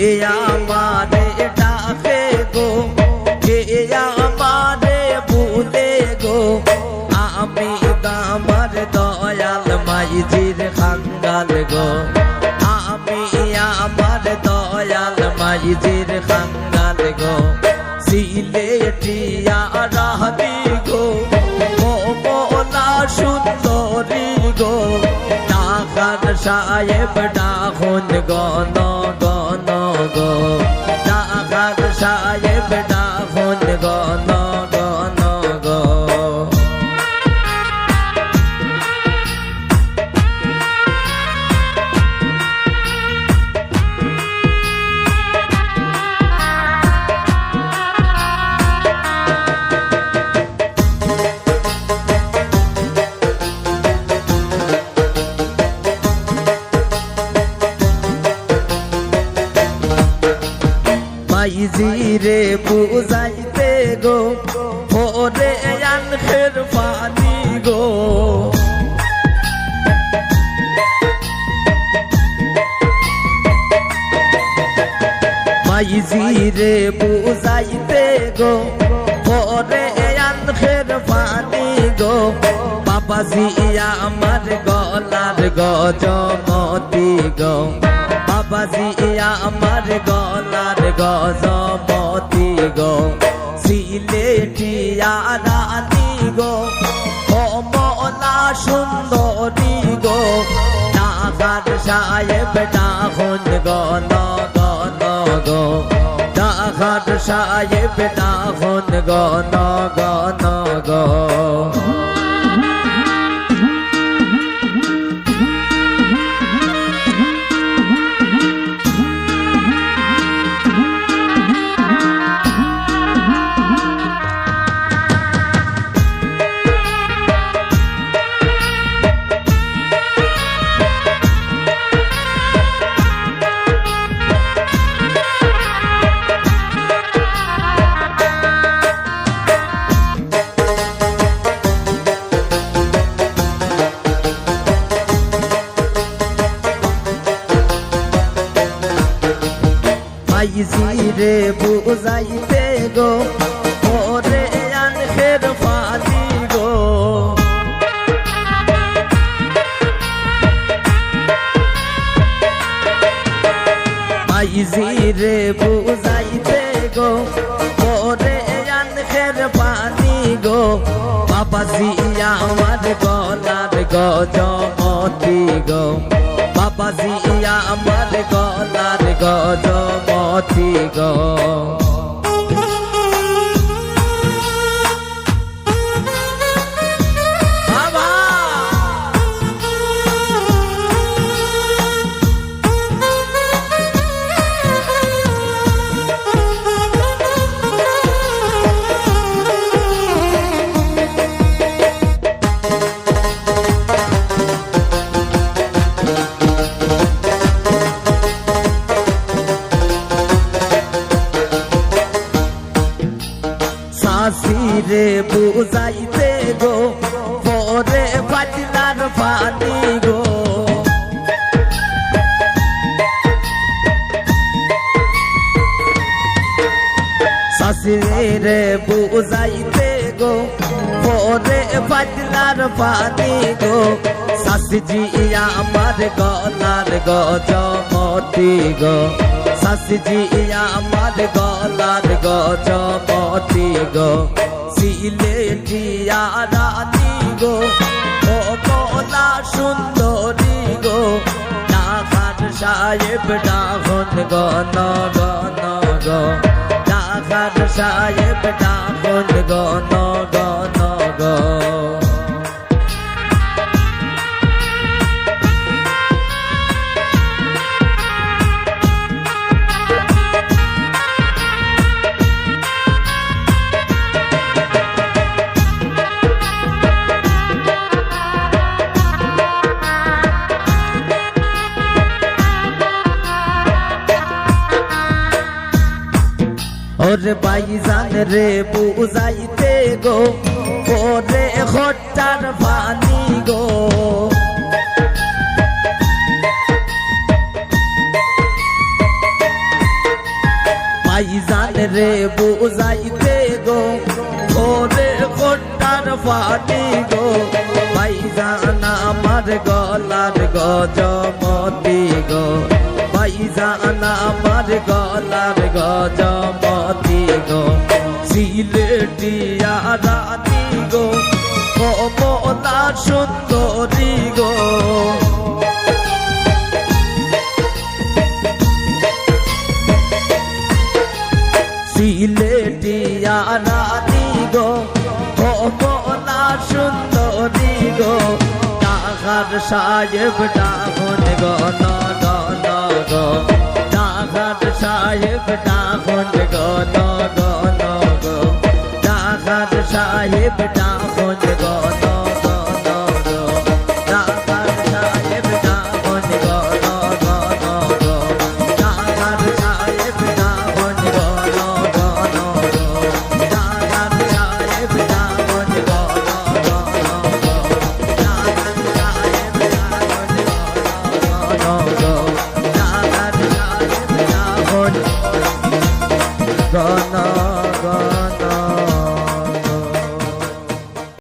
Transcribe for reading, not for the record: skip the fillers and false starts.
আমারে ডাকে গো, কে আমারে ভুলে গো, আমি আমার দয়াল মাইজির খাঙ্গাল গো, আমি আমার দয়াল মাইজির খাঙ্গাল গো, সিলেটিয়া রাহবি গো, ও মোলা সুন্দরী গো, ডাকার সাহেব ডাকুন গণ গণ গো, ডাকার সাহেব ডাকুন গণ গণ গো। মাইজিরে বুঝাইতে গো, ওরে আনখের পানি গো, মাইজিরে বুঝাইতে গো, ওরে আনখের পানি গো, বাবাজি আমার গলার গজমতি গো, বাবাজি আমার গলার গজমতি গো, সিলেটিয়া রানী গো, ও মোলা সুন্দরী গো, ডাকার সাহেব ডাকুন গণ গণ গো, ডাকার সাহেব ডাকুন গণ গণ গো। মাইজিরে বুঝাইতে গো, ওরে আনখের পানি গো, মাইজিরে বুঝাইতে গো, ওরে আনখের পানি গো, বাবাজি আমার গলার গজমতি গো, বাবাজি আমার গলার গজমতি গো। সাসিরে বুঝাইতে গো, পরে পাতলার পানি গো, সাসিরে বুঝাইতে গো, পরে পাতলার পানি গো, সাসজি আমার গলার গজমতি গো, সাসজি আমার গলার গজমতি গো, সিলেটিয়া রানী গো, ও মোলা সুন্দরী গো, ডাকার সাহেব ডাকুন গণ গণ গো, ডাকার সাহেব ডাকুন গণ গণ গো। ওরে ভাইজান রে বুঝাইতে গো, ওরে খট্টার পানি গো, রে বুঝাইতে গো ওরে খোটার ফানি গো ভাইজান আমার গলার গজমতি গো ভাইজান আমার গলার গজমতি গো সিলেটিয়া রানী গো কমলা সুন্দরী গো সিলেটিয়া রানী গো কমলা সুন্দরী গো ডাকার সাহেব ডাকুন গো নন গো ডাকার সাহেব ডাকুন গো নন গো ডাকার সাহেব ডাকুন গো নন গো ডাকার সাহেব ডাকুন গো নন গো ডাকার সাহেব ডাকুন গো নন গো ডাকার সাহেব ডাকুন গো নন গো